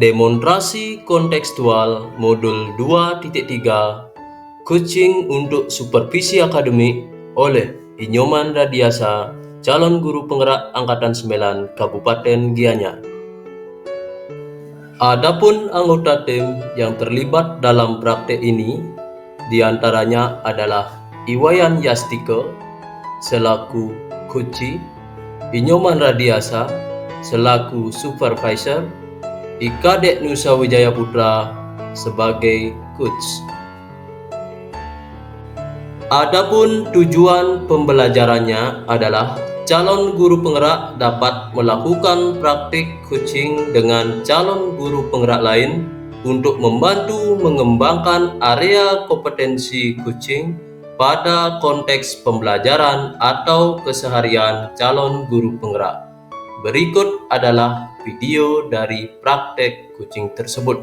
Demonstrasi kontekstual modul 2.3 Coaching untuk Supervisi Akademik oleh Inyoman Radiasa, calon guru penggerak Angkatan 9 Kabupaten Gianyar. Adapun anggota tim yang terlibat dalam praktek ini diantaranya adalah Iwayan Yastika selaku Coach, Inyoman Radiasa selaku Supervisor, Ikadek Nusa Wijaya Putra sebagai Coach. Adapun tujuan pembelajarannya adalah calon guru penggerak dapat melakukan praktik coaching dengan calon guru penggerak lain untuk membantu mengembangkan area kompetensi coaching pada konteks pembelajaran atau keseharian calon guru penggerak. Berikut adalah video dari praktek coaching tersebut.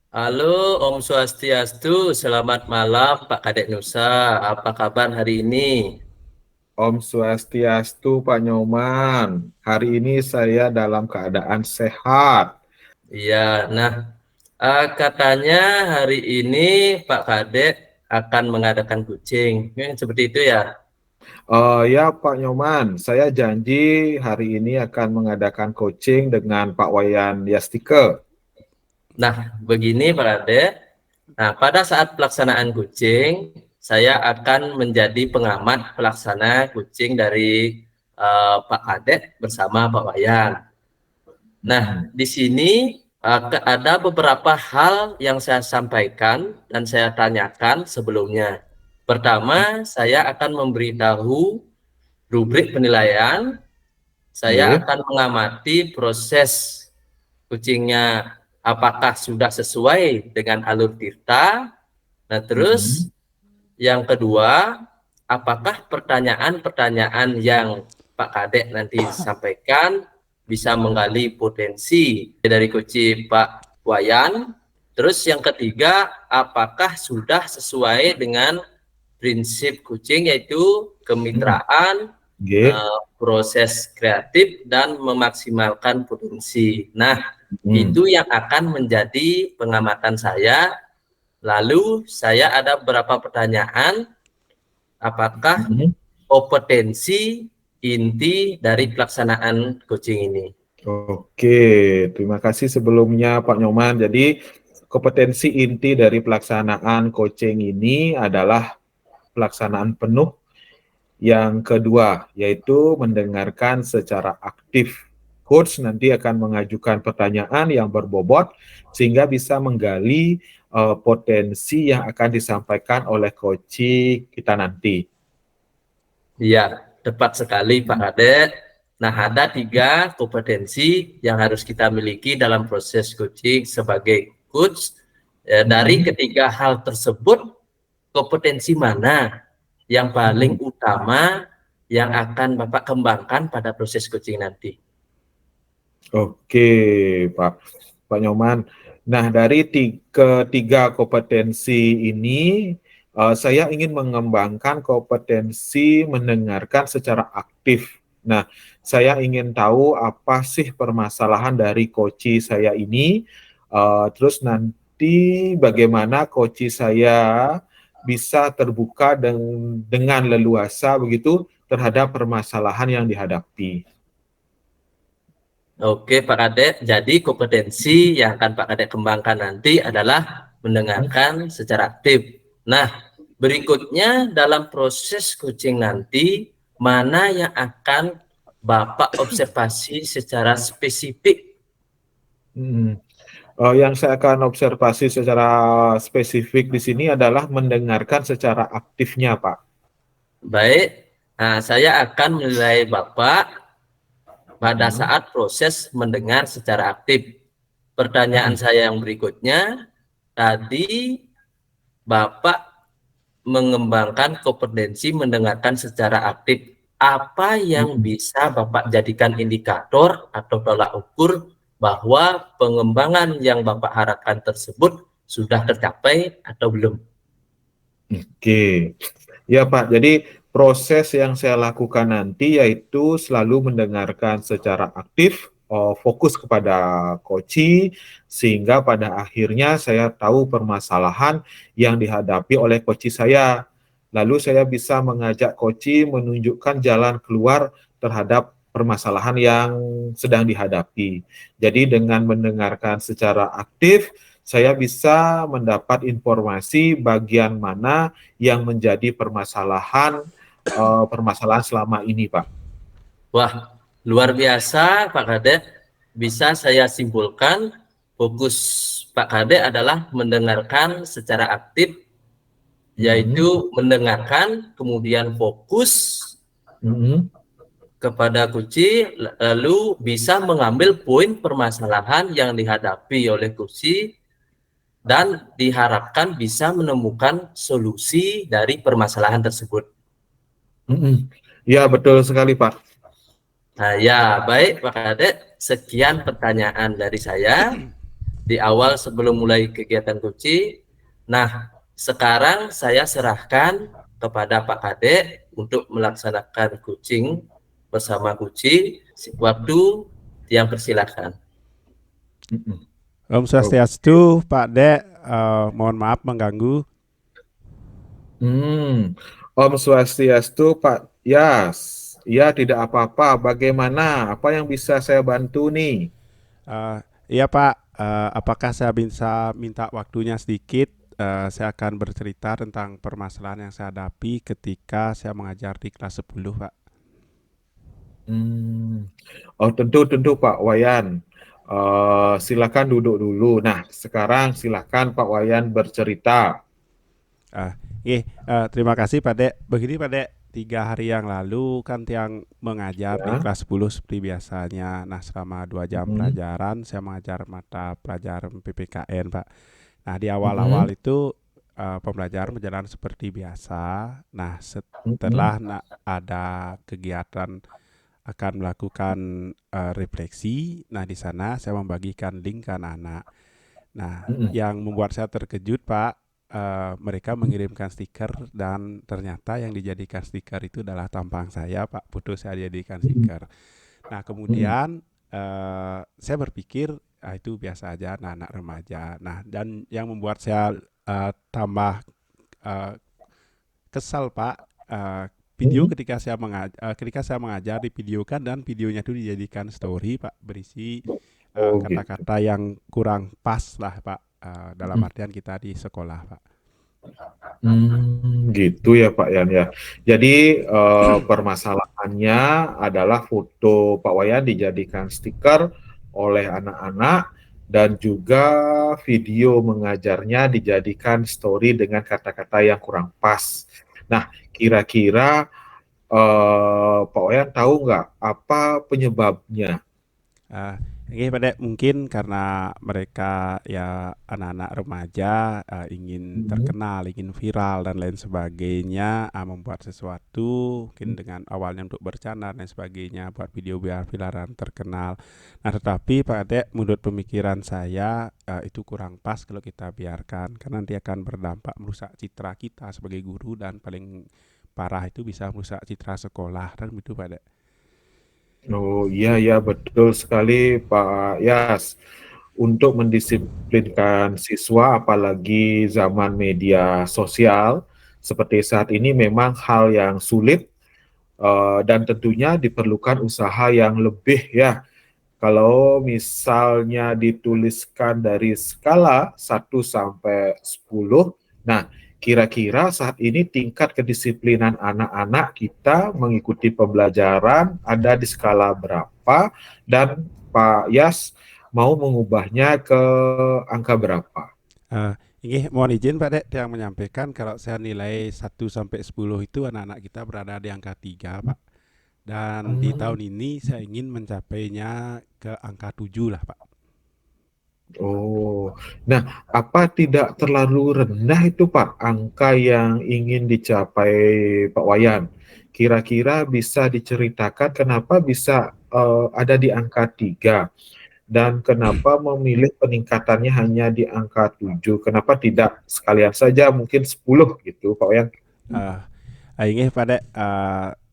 Halo Om Swastiastu, selamat malam Pak Kadek Nusa, apa kabar hari ini? Om Swastiastu Pak Nyoman, hari ini saya dalam keadaan sehat. Iya, nah katanya hari ini Pak Kadek akan mengadakan coaching, seperti itu ya? Ya Pak Nyoman, saya janji hari ini akan mengadakan coaching dengan Pak Wayan Yastike. Nah, begini Pak Kadek, nah pada saat pelaksanaan coaching, saya akan menjadi pengamat pelaksana coaching dari Pak Kadek bersama Pak Wayan. Nah, di sini ada beberapa hal yang saya sampaikan dan saya tanyakan sebelumnya. Pertama, saya akan memberitahu rubrik penilaian. Saya akan mengamati proses coachingnya apakah sudah sesuai dengan alur Tirta. Nah, terus yang kedua, apakah pertanyaan-pertanyaan yang Pak Kadek nanti sampaikan bisa menggali potensi dari coach Pak Wayan. Terus yang ketiga, apakah sudah sesuai dengan prinsip coaching yaitu kemitraan, proses kreatif, dan memaksimalkan potensi. Nah, itu yang akan menjadi pengamatan saya. Lalu saya ada beberapa pertanyaan, apakah kompetensi inti dari pelaksanaan coaching ini. Oke, terima kasih sebelumnya Pak Nyoman. Jadi kompetensi inti dari pelaksanaan coaching ini adalah pelaksanaan penuh. Yang kedua, yaitu mendengarkan secara aktif. Coach nanti akan mengajukan pertanyaan yang berbobot sehingga bisa menggali potensi yang akan disampaikan oleh coach kita nanti. Iya, tepat sekali Pak Kadek. Nah, ada 3 kompetensi yang harus kita miliki dalam proses coaching sebagai coach. Dari ketiga hal tersebut, kompetensi mana yang paling utama yang akan Bapak kembangkan pada proses coaching nanti? Oke, Pak Nyoman. Nah, dari ketiga kompetensi ini, saya ingin mengembangkan kompetensi mendengarkan secara aktif. Nah, saya ingin tahu apa sih permasalahan dari coach saya ini, terus nanti bagaimana coach saya bisa terbuka dengan leluasa begitu terhadap permasalahan yang dihadapi. Oke Pak Kadek, jadi kompetensi yang akan Pak Kadek kembangkan nanti adalah mendengarkan secara aktif. Nah, berikutnya dalam proses coaching nanti, mana yang akan Bapak observasi secara spesifik? Yang saya akan observasi secara spesifik di sini adalah mendengarkan secara aktifnya, Pak. Baik, nah saya akan menilai Bapak pada saat proses mendengar secara aktif. Pertanyaan saya yang berikutnya, tadi Bapak mengembangkan kompetensi mendengarkan secara aktif. Apa yang bisa Bapak jadikan indikator atau tolak ukur bahwa pengembangan yang Bapak harapkan tersebut sudah tercapai atau belum? Oke, ya Pak. Jadi proses yang saya lakukan nanti yaitu selalu mendengarkan secara aktif, fokus kepada koci, sehingga pada akhirnya saya tahu permasalahan yang dihadapi oleh koci saya. Lalu saya bisa mengajak koci menunjukkan jalan keluar terhadap permasalahan yang sedang dihadapi. Jadi dengan mendengarkan secara aktif, saya bisa mendapat informasi bagian mana yang menjadi permasalahan selama ini, Pak. Wah, luar biasa Pak Kadek. Bisa saya simpulkan fokus Pak Kadek adalah mendengarkan secara aktif, yaitu mendengarkan, kemudian fokus kepada kunci, lalu bisa mengambil poin permasalahan yang dihadapi oleh kunci, dan diharapkan bisa menemukan solusi dari permasalahan tersebut. Ya, betul sekali, Pak. Nah, ya, baik Pak Kadek, sekian pertanyaan dari saya di awal sebelum mulai kegiatan kunci. Nah, sekarang saya serahkan kepada Pak Kadek untuk melaksanakan coaching bersama kunci. Waktu yang persilahkan. Om Swastiastu, Pak Dek. Mohon maaf mengganggu. Om Swastiastu, Pak Yas. Ya, tidak apa-apa. Bagaimana? Apa yang bisa saya bantu nih? Iya Pak, apakah saya bisa minta waktunya sedikit? Saya akan bercerita tentang permasalahan yang saya hadapi ketika saya mengajar di kelas 10, Pak. Oh, tentu Pak Wayan. Silakan duduk dulu. Nah, sekarang silakan Pak Wayan bercerita. Terima kasih Pak Dek. Begini Pak Dek, 3 hari yang lalu kan Tiang mengajar di kelas 10 seperti biasanya. Nah, selama 2 jam pelajaran saya mengajar mata pelajaran PPKN, Pak. Nah, di awal-awal itu pembelajaran berjalan seperti biasa. Nah, setelah ada kegiatan akan melakukan refleksi. Nah, di sana saya membagikan link ke anak-anak. Nah, yang membuat saya terkejut, Pak, mereka mengirimkan stiker dan ternyata yang dijadikan stiker itu adalah tampang saya, Pak. Foto saya dijadikan stiker. Nah, kemudian saya berpikir itu biasa aja anak-anak remaja. Nah, dan yang membuat saya tambah kesal, Pak, video ketika saya mengajar divideokan dan videonya itu dijadikan story, Pak, berisi kata-kata yang kurang pas lah, Pak, dalam artian kita di sekolah, Pak. Gitu ya Pak Yan ya. Jadi permasalahannya adalah foto Pak Wayan dijadikan stiker oleh anak-anak dan juga video mengajarnya dijadikan story dengan kata-kata yang kurang pas. Nah, kira-kira Pak Wayan tahu nggak apa penyebabnya? Pada mungkin karena mereka ya anak-anak remaja ingin terkenal, ingin viral dan lain sebagainya, membuat sesuatu mungkin dengan awalnya untuk bercanda dan sebagainya, buat video biar viralan terkenal. Nah, tetapi Pak Adek, menurut pemikiran saya itu kurang pas kalau kita biarkan, karena nanti akan berdampak merusak citra kita sebagai guru dan paling parah itu bisa merusak citra sekolah dan begitu Pak Adek. Oh iya betul sekali Pak Yas. Untuk mendisiplinkan siswa apalagi zaman media sosial seperti saat ini memang hal yang sulit dan tentunya diperlukan usaha yang lebih ya. Kalau misalnya dituliskan dari skala 1 sampai 10, nah kira-kira saat ini tingkat kedisiplinan anak-anak kita mengikuti pembelajaran ada di skala berapa, dan Pak Yas mau mengubahnya ke angka berapa? Ini mohon izin Pak Dek yang menyampaikan kalau saya nilai 1 sampai 10 itu anak-anak kita berada di angka 3, Pak. Dan di tahun ini saya ingin mencapainya ke angka 7 lah, Pak. Oh, nah apa tidak terlalu rendah itu Pak angka yang ingin dicapai Pak Wayan? Kira-kira bisa diceritakan kenapa bisa ada di angka 3 dan kenapa memilih peningkatannya hanya di angka 7? Kenapa tidak sekalian saja mungkin 10 gitu Pak Wayan? Ini pada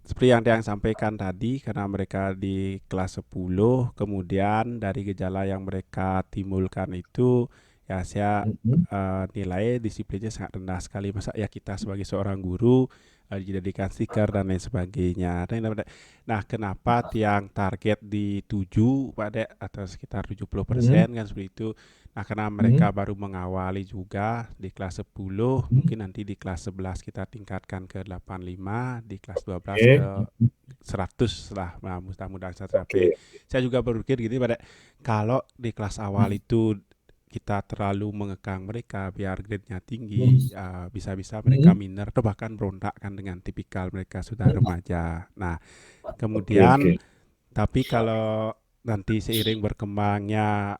seperti yang Tiang sampaikan tadi, karena mereka di kelas 10, kemudian dari gejala yang mereka timbulkan itu, ya saya nilai disiplinnya sangat rendah sekali. Masa ya kita sebagai seorang guru dijadikan stiker dan lain sebagainya. Nah, kenapa Tiang target di 7, Pak Dek, atau sekitar 70% kan seperti itu. Nah, karena mereka baru mengawali juga di kelas 10, mungkin nanti di kelas 11 kita tingkatkan ke 85, di kelas 12 Oke, ke 100 lah. Nah, mudah-mudahan saya tercapai. oke. Saya juga berpikir gini, Pak Dek, kalau di kelas awal itu kita terlalu mengekang mereka biar grade-nya tinggi, bisa-bisa mereka minder atau bahkan berontak kan dengan tipikal mereka sudah remaja. Nah, Oke, oke. kemudian tapi kalau nanti seiring berkembangnya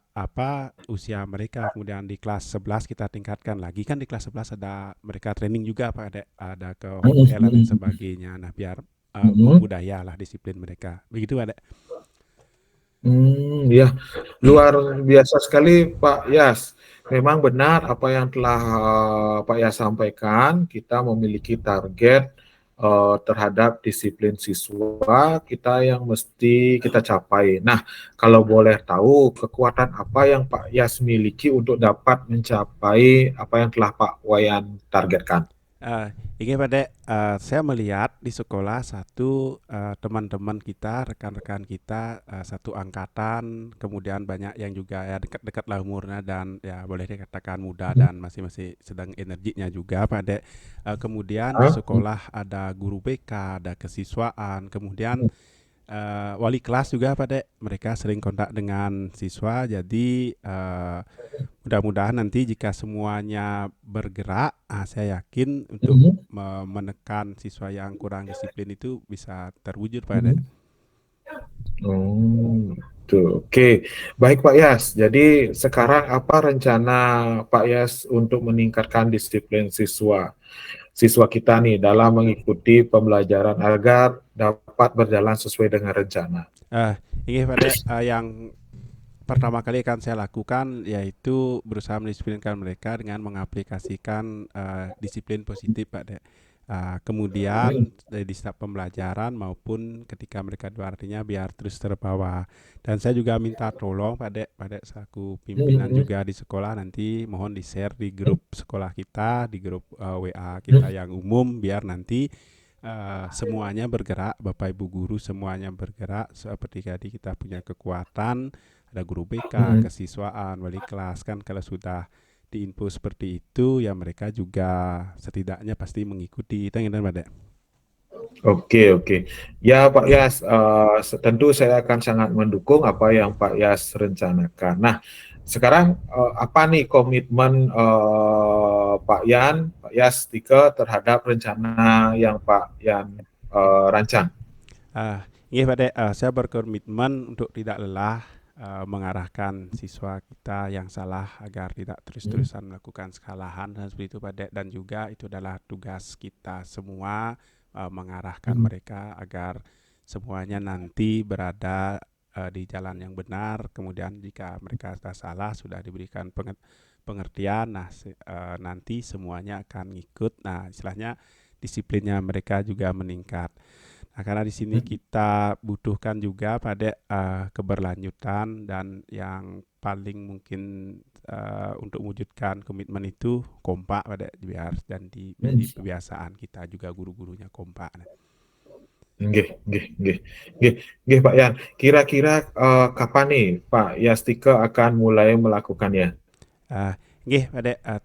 usia mereka, kemudian di kelas 11 kita tingkatkan lagi, kan di kelas 11 ada mereka training juga Pak, ada ke hotel dan lain sebagainya. Nah, biar membudaya lah disiplin mereka. Begitu Pak. Ya, luar biasa sekali Pak Yas. Memang benar apa yang telah Pak Yas sampaikan, kita memiliki target terhadap disiplin siswa kita yang mesti kita capai. Nah, kalau boleh tahu kekuatan apa yang Pak Yas miliki untuk dapat mencapai apa yang telah Pak Wayan targetkan? Ini pada saya melihat di sekolah satu teman-teman kita, rekan-rekan kita satu angkatan, kemudian banyak yang juga ya dekat-dekat lah umurnya dan ya boleh dikatakan muda dan masih sedang energinya juga pada kemudian di sekolah ada guru BK, ada kesiswaan, kemudian wali kelas juga pada mereka sering kontak dengan siswa, jadi mudah-mudahan nanti jika semuanya bergerak, saya yakin untuk menekan siswa yang kurang disiplin itu bisa terwujud pada. Oke. Baik Pak Yas. Jadi sekarang apa rencana Pak Yas untuk meningkatkan disiplin siswa kita nih dalam mengikuti pembelajaran agar dapat berjalan sesuai dengan rencana? Ini pada yang pertama kali akan saya lakukan yaitu berusaha mendisiplinkan mereka dengan mengaplikasikan disiplin positif Pak. Kemudian di setiap pembelajaran maupun ketika mereka artinya biar terus terbawa. Dan saya juga minta tolong pada selaku pimpinan juga di sekolah, nanti mohon di-share di grup sekolah kita, di grup WA kita yang umum, biar nanti semuanya bergerak, Bapak Ibu guru semuanya bergerak seperti tadi kita punya kekuatan, ada guru BK, kesiswaan, wali kelas kan kalau sudah diinfo seperti itu ya mereka juga setidaknya pasti mengikuti. Itu yang ada. Oke. Ya Pak Yas, tentu saya akan sangat mendukung apa yang Pak Yas rencanakan. Nah, sekarang apa nih komitmen Pak Yas Tika terhadap rencana yang Pak Yan rancang? Iya Pak, saya berkomitmen untuk tidak lelah mengarahkan siswa kita yang salah agar tidak terus-terusan melakukan kesalahan dan seperti itu Pak, dan juga itu adalah tugas kita semua mengarahkan mereka agar semuanya nanti berada di jalan yang benar. Kemudian jika mereka sudah salah, sudah diberikan pengertian, nanti semuanya akan ngikut. Nah, istilahnya disiplinnya mereka juga meningkat. Nah, karena di sini kita butuhkan juga pada keberlanjutan, dan yang paling mungkin untuk mewujudkan komitmen itu kompak pada biar dan jadi kebiasaan kita juga guru-gurunya kompak. Nggih, Pak Yan. Kira-kira kapan nih Pak Yastika akan mulai melakukannya? Nggih,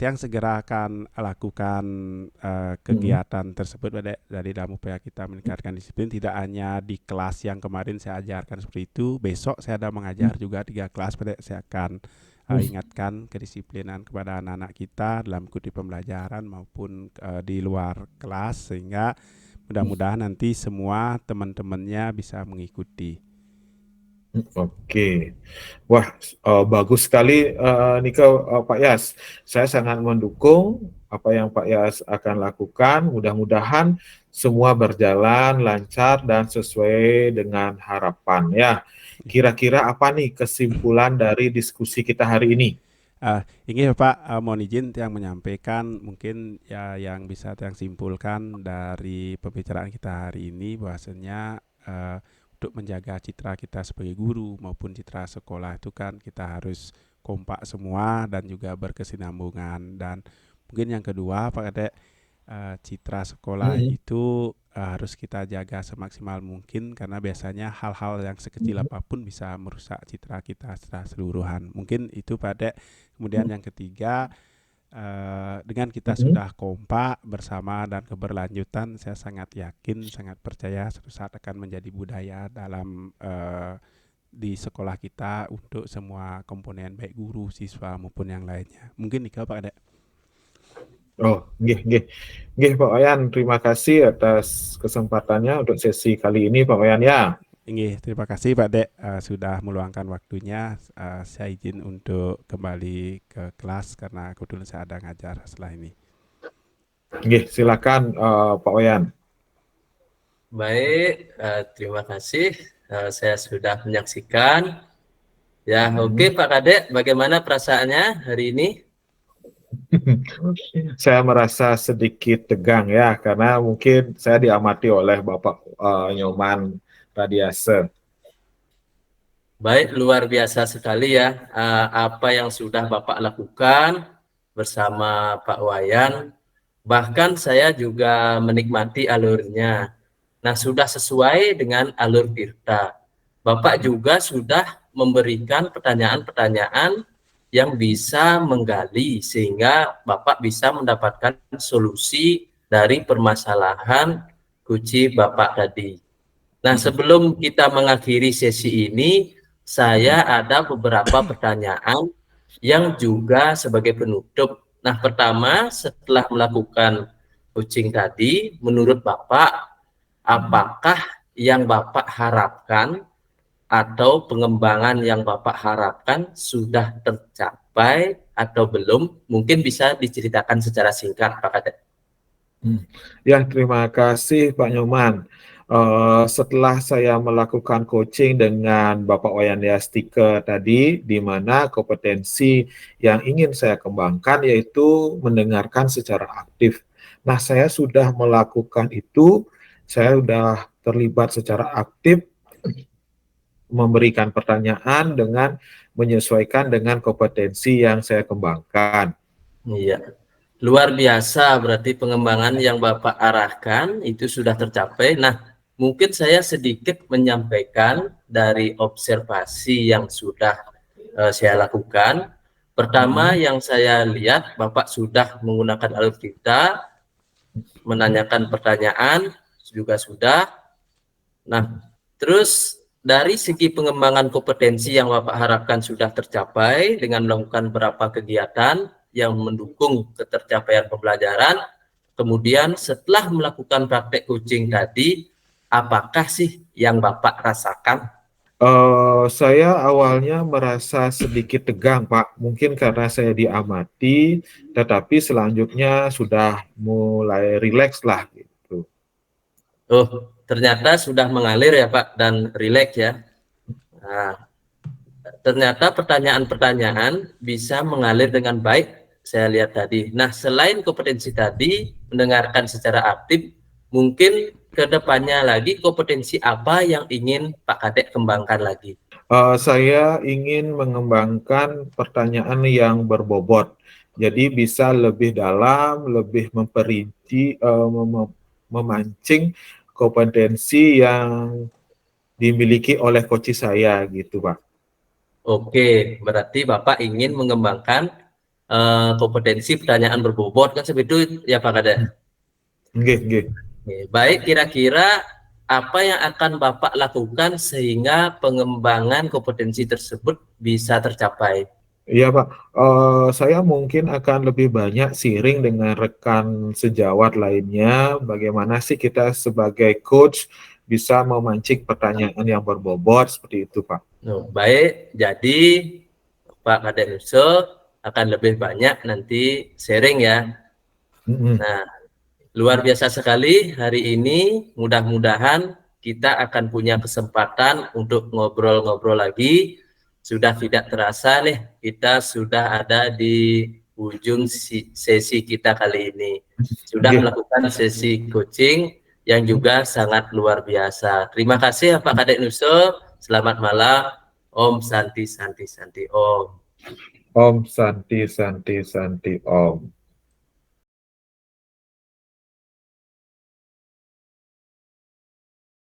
Tiang segera akan lakukan kegiatan tersebut dari dalam upaya kita meningkatkan disiplin, tidak hanya di kelas yang kemarin saya ajarkan seperti itu. Besok saya ada mengajar juga 3 kelas, saya akan ingatkan kedisiplinan kepada anak-anak kita dalam ikuti pembelajaran maupun di luar kelas, sehingga mudah-mudahan nanti semua teman-temannya bisa mengikuti. Oke. Wah, bagus sekali Nika, Pak Yas. Saya sangat mendukung apa yang Pak Yas akan lakukan. Mudah-mudahan semua berjalan lancar dan sesuai dengan harapan ya. Kira-kira apa nih kesimpulan dari diskusi kita hari ini? Ini Pak, mohon izin yang menyampaikan mungkin ya yang bisa yang simpulkan dari pembicaraan kita hari ini bahwasanya untuk menjaga citra kita sebagai guru maupun citra sekolah itu kan kita harus kompak semua dan juga berkesinambungan. Dan mungkin yang kedua Pak Kadek, citra sekolah itu harus kita jaga semaksimal mungkin karena biasanya hal-hal yang sekecil apapun bisa merusak citra kita secara keseluruhan. Mungkin itu Pak Dek. Kemudian yang ketiga, dengan kita sudah kompak bersama dan keberlanjutan, saya sangat yakin, sangat percaya suatu saat akan menjadi budaya dalam di sekolah kita untuk semua komponen baik guru, siswa maupun yang lainnya. Mungkin itu Pak Dek. Oh, nggih Pak Wayan, terima kasih atas kesempatannya untuk sesi kali ini Pak Wayan ya. Terima kasih Pak Dek sudah meluangkan waktunya. Saya izin untuk kembali ke kelas karena kebetulan saya ada ngajar setelah ini. Silakan Pak Wayan. Baik, terima kasih. Saya sudah menyaksikan. Ya, oke Pak Kadek, bagaimana perasaannya hari ini? Saya merasa sedikit tegang ya, karena mungkin saya diamati oleh Bapak Nyoman Radiase. Baik, luar biasa sekali ya apa yang sudah Bapak lakukan bersama Pak Wayan. Bahkan saya juga menikmati alurnya. Nah, sudah sesuai dengan alur Tirta. Bapak juga sudah memberikan pertanyaan-pertanyaan yang bisa menggali sehingga Bapak bisa mendapatkan solusi dari permasalahan kunci Bapak tadi. Nah, sebelum kita mengakhiri sesi ini, saya ada beberapa pertanyaan yang juga sebagai penutup. Nah, pertama, setelah melakukan coaching tadi, menurut Bapak, apakah yang Bapak harapkan atau pengembangan yang Bapak harapkan sudah tercapai atau belum? Mungkin bisa diceritakan secara singkat, Pak Kadek. Ya, terima kasih Pak Nyoman. Setelah saya melakukan coaching dengan Bapak Wayan Yastike tadi, di mana kompetensi yang ingin saya kembangkan yaitu mendengarkan secara aktif. Nah, saya sudah melakukan itu, saya sudah terlibat secara aktif memberikan pertanyaan dengan menyesuaikan dengan kompetensi yang saya kembangkan. Iya, luar biasa berarti pengembangan yang Bapak arahkan itu sudah tercapai. Nah, mungkin saya sedikit menyampaikan dari observasi yang sudah saya lakukan. Pertama yang saya lihat, Bapak sudah menggunakan alur kita, menanyakan pertanyaan, juga sudah. Nah, terus dari segi pengembangan kompetensi yang Bapak harapkan sudah tercapai dengan melakukan beberapa kegiatan yang mendukung ketercapaian pembelajaran. Kemudian setelah melakukan praktek coaching tadi, apakah sih yang Bapak rasakan? Saya awalnya merasa sedikit tegang, Pak. Mungkin karena saya diamati, tetapi selanjutnya sudah mulai rileks lah gitu. Oh, ternyata sudah mengalir ya Pak dan rileks ya. Nah, ternyata pertanyaan-pertanyaan bisa mengalir dengan baik, saya lihat tadi. Nah, selain kompetensi tadi, mendengarkan secara aktif, mungkin ke depannya lagi kompetensi apa yang ingin Pak Kadek kembangkan lagi? Saya ingin mengembangkan pertanyaan yang berbobot. Jadi bisa lebih dalam, lebih memperinci, memancing kompetensi yang dimiliki oleh coach saya gitu, Pak. Oke, berarti Bapak ingin mengembangkan kompetensi pertanyaan berbobot kan seperti itu ya Pak Kadek? Nggih. Baik, kira-kira apa yang akan Bapak lakukan sehingga pengembangan kompetensi tersebut bisa tercapai? Iya Pak, saya mungkin akan lebih banyak sharing dengan rekan sejawat lainnya, bagaimana sih kita sebagai coach bisa memancing pertanyaan yang berbobot seperti itu Pak. Baik, jadi Pak Kadek Nursul akan lebih banyak nanti sharing ya. Nah, luar biasa sekali hari ini, mudah-mudahan kita akan punya kesempatan untuk ngobrol-ngobrol lagi. Sudah tidak terasa nih kita sudah ada di ujung sesi kita kali ini. Sudah melakukan sesi coaching yang juga sangat luar biasa. Terima kasih Pak Kadek Nuso. Selamat malam. Om Santi Santi Santi Om. Om Santi Santi Santi Om.